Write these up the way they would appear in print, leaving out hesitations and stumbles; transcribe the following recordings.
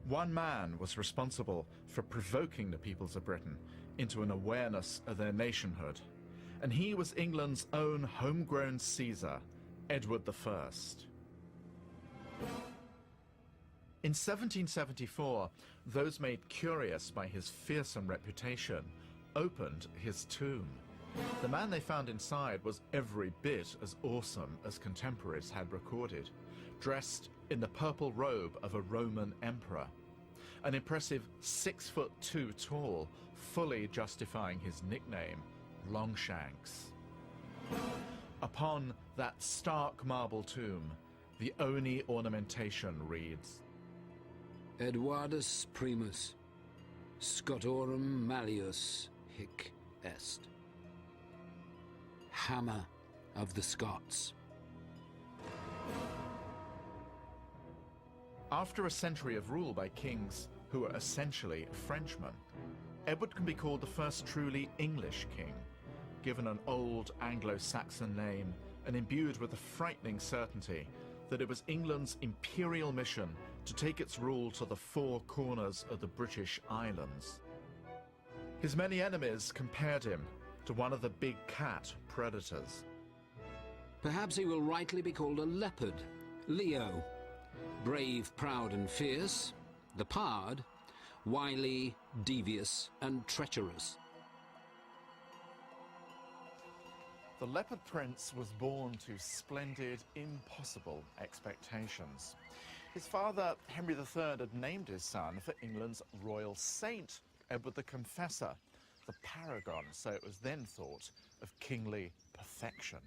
One man was responsible for provoking the peoples of Britain into an awareness of their nationhood, and he was England's own homegrown Caesar, Edward I. In 1774, those made curious by his fearsome reputation opened his tomb. The man they found inside was every bit as awesome as contemporaries had recorded, dressed in the purple robe of a Roman emperor, an impressive 6'2" tall, fully justifying his nickname, Longshanks. Upon that stark marble tomb, the Oni ornamentation reads, Eduardus primus, Scotorum malleus hic est. Hammer of the Scots. After a century of rule by kings who were essentially Frenchmen, Edward can be called the first truly English king, given an old Anglo-Saxon name and imbued with the frightening certainty that it was England's imperial mission to take its rule to the four corners of the British Islands. His many enemies compared him to one of the big cat predators. Perhaps he will rightly be called a leopard, Leo. Brave, proud and fierce, the pard, wily, devious and treacherous. The Leopard Prince was born to splendid, impossible expectations. His father, Henry III, had named his son for England's royal saint, Edward the Confessor, the paragon, so it was then thought, of kingly perfection.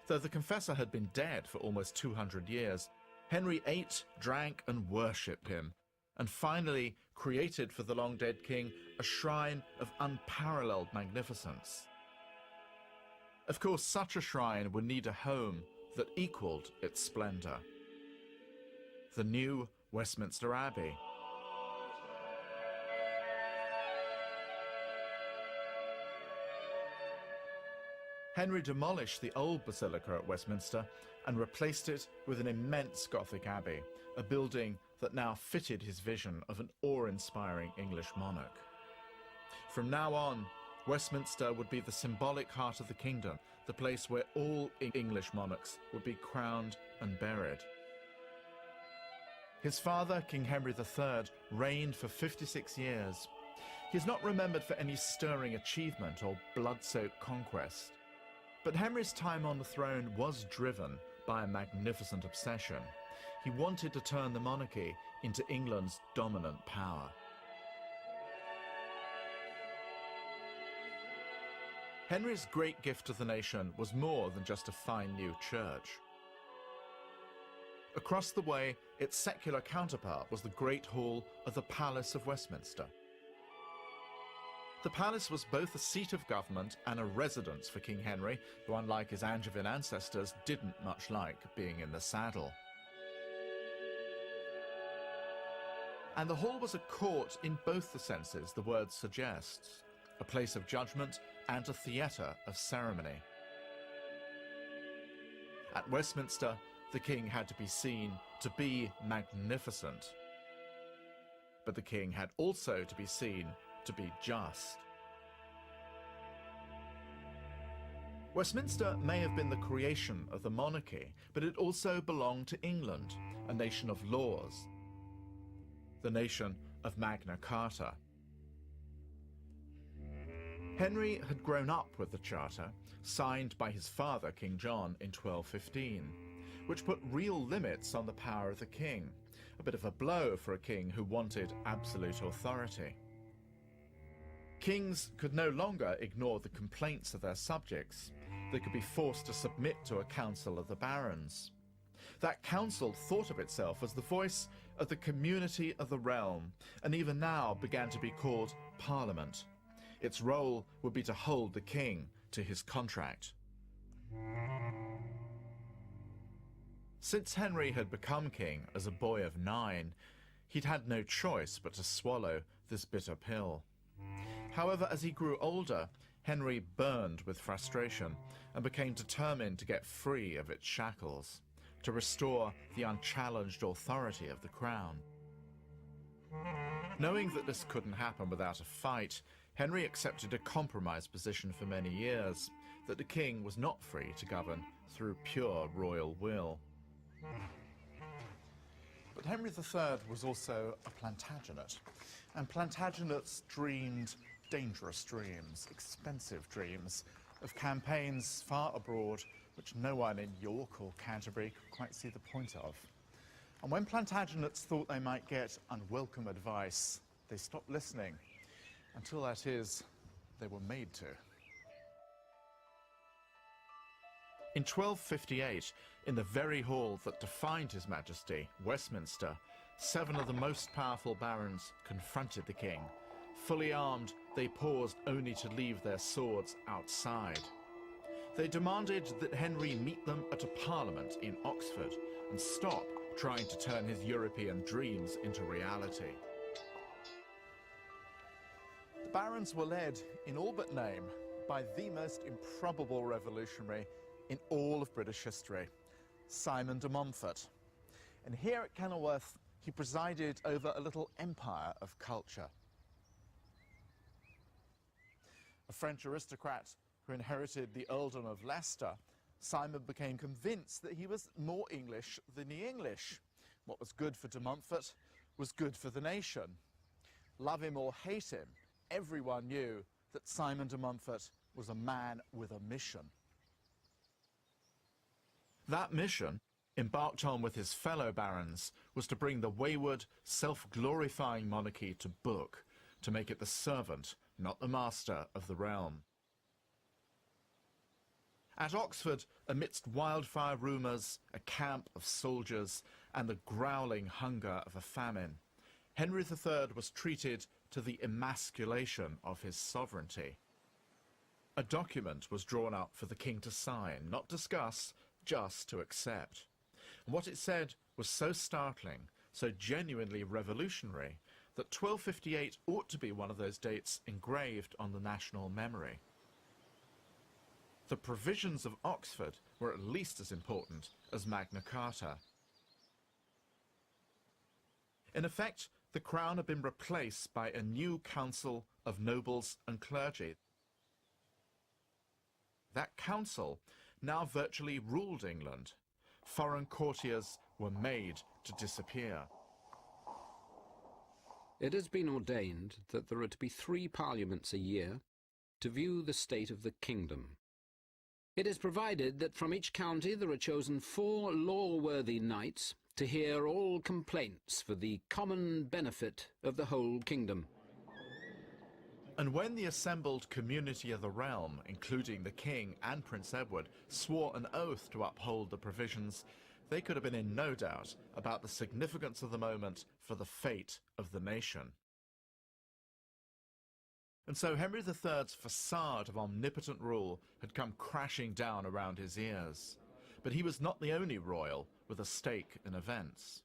Though the Confessor had been dead for almost 200 years, Henry ate, drank and worshipped him, and finally created for the long-dead king a shrine of unparalleled magnificence. Of course, such a shrine would need a home that equaled its splendor. The new Westminster Abbey. Henry demolished the old basilica at Westminster and replaced it with an immense Gothic abbey, a building that now fitted his vision of an awe-inspiring English monarch. From now on, Westminster would be the symbolic heart of the kingdom, the place where all English monarchs would be crowned and buried. His father, King Henry III, reigned for 56 years. He is not remembered for any stirring achievement or blood-soaked conquest. But Henry's time on the throne was driven by a magnificent obsession. He wanted to turn the monarchy into England's dominant power. Henry's great gift to the nation was more than just a fine new church. Across the way, its secular counterpart was the Great Hall of the Palace of Westminster. The palace was both a seat of government and a residence for King Henry, who, unlike his Angevin ancestors, didn't much like being in the saddle. And the hall was a court in both the senses the word suggests, a place of judgment and a theatre of ceremony. At Westminster, the king had to be seen to be magnificent. But the king had also to be seen to be just. Westminster may have been the creation of the monarchy, but it also belonged to England, a nation of laws, the nation of Magna Carta. Henry had grown up with the Charter, signed by his father, King John, in 1215, which put real limits on the power of the king, a bit of a blow for a king who wanted absolute authority. Kings could no longer ignore the complaints of their subjects. They could be forced to submit to a council of the barons. That council thought of itself as the voice of the community of the realm, and even now began to be called Parliament. Its role would be to hold the king to his contract. Since Henry had become king as a boy of 9, he'd had no choice but to swallow this bitter pill. However, as he grew older, Henry burned with frustration and became determined to get free of its shackles, to restore the unchallenged authority of the crown. Knowing that this couldn't happen without a fight, Henry accepted a compromise position for many years, that the king was not free to govern through pure royal will. But Henry III was also a Plantagenet, and Plantagenets dreamed dangerous dreams, expensive dreams, of campaigns far abroad which no one in York or Canterbury could quite see the point of. And when Plantagenets thought they might get unwelcome advice, they stopped listening, until, that is, they were made to. In 1258, in the very hall that defined His Majesty, Westminster, 7 of the most powerful barons confronted the king. Fully armed, they paused only to leave their swords outside. They demanded that Henry meet them at a parliament in Oxford and stop trying to turn his European dreams into reality. The barons were led, in all but name, by the most improbable revolutionary in all of British history, Simon de Montfort. And here at Kenilworth, he presided over a little empire of culture. A French aristocrat who inherited the earldom of Leicester, Simon became convinced that he was more English than the English. What was good for de Montfort was good for the nation. Love him or hate him, everyone knew that Simon de Montfort was a man with a mission. That mission, embarked on with his fellow barons, was to bring the wayward, self-glorifying monarchy to book, to make it the servant, not the master, of the realm. At Oxford, amidst wildfire rumours, a camp of soldiers, and the growling hunger of a famine, Henry III was treated to the emasculation of his sovereignty. A document was drawn up for the king to sign, not discuss, just to accept. And what it said was so startling, so genuinely revolutionary, that 1258 ought to be one of those dates engraved on the national memory. The provisions of Oxford were at least as important as Magna Carta. In effect, the crown had been replaced by a new council of nobles and clergy. That council now virtually ruled England. Foreign courtiers were made to disappear. It has been ordained that there are to be 3 parliaments a year to view the state of the kingdom. It is provided that from each county there are chosen 4 law-worthy knights to hear all complaints for the common benefit of the whole kingdom. And when the assembled community of the realm, including the king and Prince Edward, swore an oath to uphold the provisions, they could have been in no doubt about the significance of the moment for the fate of the nation. And so Henry III's facade of omnipotent rule had come crashing down around his ears. But he was not the only royal with a stake in events.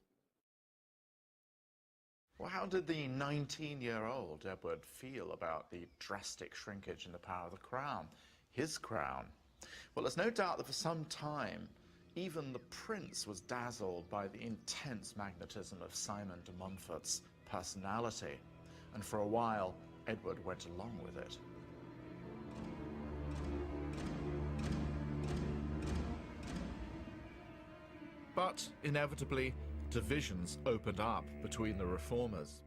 Well, how did the 19-year-old Edward feel about the drastic shrinkage in the power of the crown, his crown? Well, there's no doubt that for some time, even the prince was dazzled by the intense magnetism of Simon de Montfort's personality, and for a while, Edward went along with it. But, inevitably, divisions opened up between the reformers.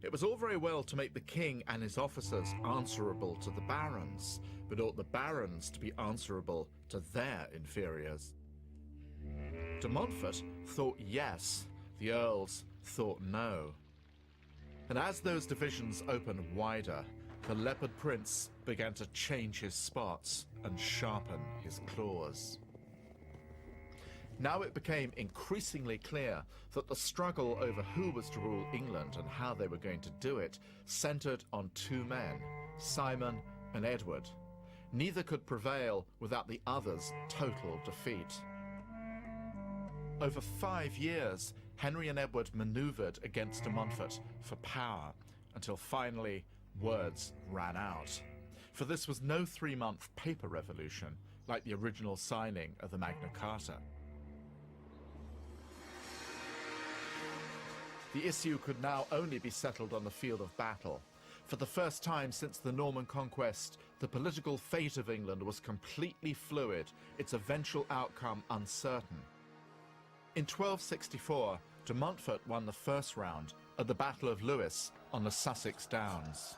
It was all very well to make the king and his officers answerable to the barons, but ought the barons to be answerable to their inferiors? De Montfort thought yes, the earls thought no. And as those divisions opened wider, the Leopard Prince began to change his spots and sharpen his claws. Now it became increasingly clear that the struggle over who was to rule England and how they were going to do it centered on 2 men, Simon and Edward. Neither could prevail without the other's total defeat. Over 5 years, Henry and Edward maneuvered against de Montfort for power until finally words ran out. For this was no 3-month paper revolution, like the original signing of the Magna Carta. The issue could now only be settled on the field of battle. For the first time since the Norman conquest, the political fate of England was completely fluid, its eventual outcome uncertain. In 1264, de Montfort won the first round at the Battle of Lewes on the Sussex Downs.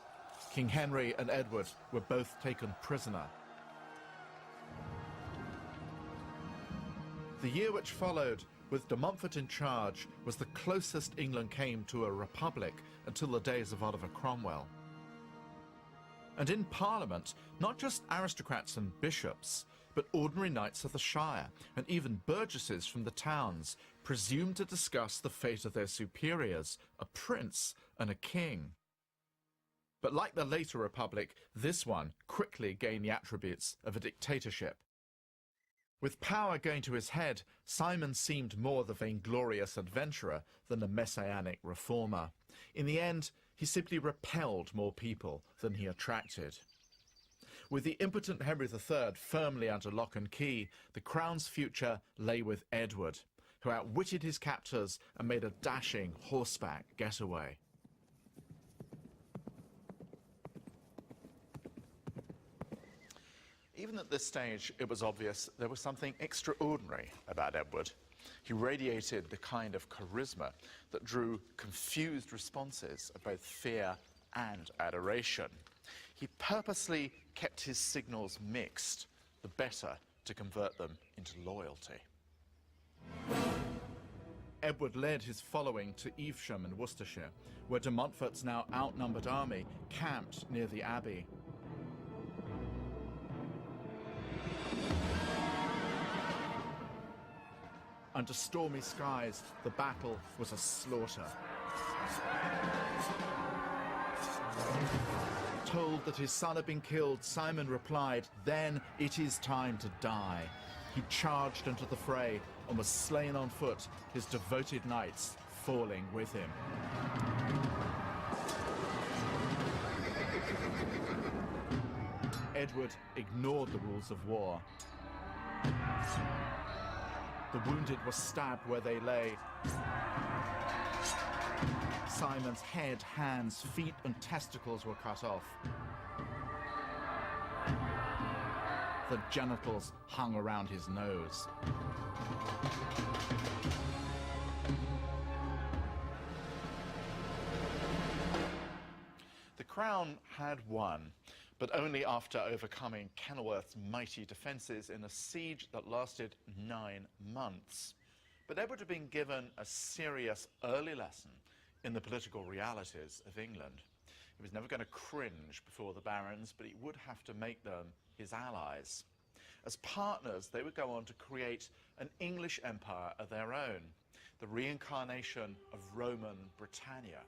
King Henry and Edward were both taken prisoner. The year which followed, with de Montfort in charge, was the closest England came to a republic until the days of Oliver Cromwell. And in Parliament, not just aristocrats and bishops, but ordinary knights of the shire and even burgesses from the towns presumed to discuss the fate of their superiors, a prince and a king. But like the later republic, this one quickly gained the attributes of a dictatorship. With power going to his head, Simon seemed more the vainglorious adventurer than the messianic reformer. In the end, he simply repelled more people than he attracted. With the impotent Henry III firmly under lock and key, the crown's future lay with Edward, who outwitted his captors and made a dashing horseback getaway. Even at this stage, it was obvious there was something extraordinary about Edward. He radiated the kind of charisma that drew confused responses of both fear and adoration. He purposely kept his signals mixed, the better to convert them into loyalty. Edward led his following to Evesham in Worcestershire, where de Montfort's now outnumbered army camped near the abbey. Under stormy skies, the battle was a slaughter. Told that his son had been killed, Simon replied, "Then it is time to die." He charged into the fray and was slain on foot, his devoted knights falling with him. Edward ignored the rules of war. The wounded were stabbed where they lay. Simon's head, hands, feet, and testicles were cut off. The genitals hung around his nose. The crown had won, but only after overcoming Kenilworth's mighty defences in a siege that lasted 9 months. But Edward had been given a serious early lesson in the political realities of England. He was never going to cringe before the barons, but he would have to make them his allies. As partners, they would go on to create an English empire of their own, the reincarnation of Roman Britannia.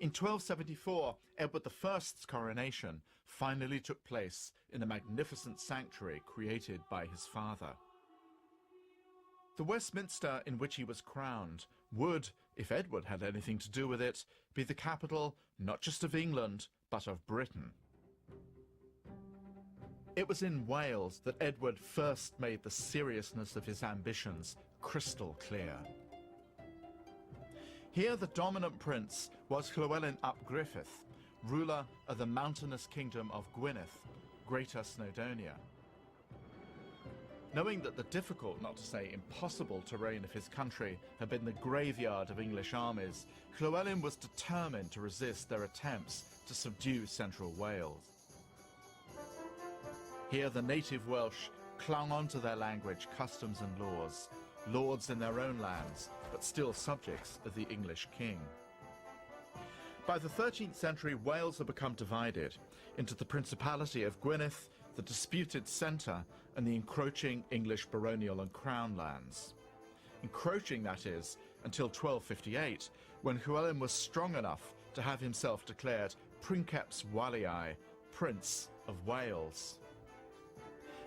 In 1274, Edward I's coronation finally took place in the magnificent sanctuary created by his father. The Westminster in which he was crowned would, if Edward had anything to do with it, be the capital not just of England, but of Britain. It was in Wales that Edward first made the seriousness of his ambitions crystal clear. Here the dominant prince was Llywelyn ap Griffith, ruler of the mountainous kingdom of Gwynedd, Greater Snowdonia. Knowing that the difficult, not to say impossible, terrain of his country had been the graveyard of English armies, Llywelyn was determined to resist their attempts to subdue central Wales. Here the native Welsh clung on to their language, customs and laws, lords in their own lands, but still subjects of the English king. By the 13th century, Wales had become divided into the Principality of Gwynedd, the disputed centre, and the encroaching English baronial and crown lands. Encroaching, that is, until 1258, when Llywelyn was strong enough to have himself declared Princeps Waliae, Prince of Wales.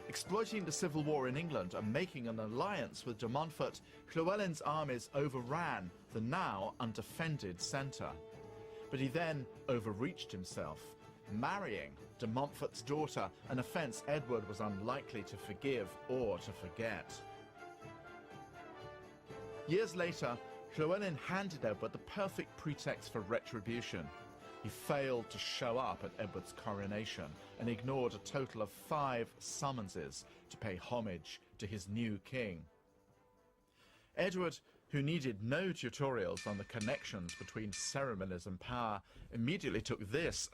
Exploiting the civil war in England and making an alliance with de Montfort, Llywelyn's armies overran the now undefended centre. But he then overreached himself. marrying de Montfort's daughter, an offence Edward was unlikely to forgive or to forget. Years later, Llywelyn handed Edward the perfect pretext for retribution. He failed to show up at Edward's coronation and ignored a total of 5 summonses to pay homage to his new king. Edward, who needed no tutorials on the connections between ceremonies and power, immediately took this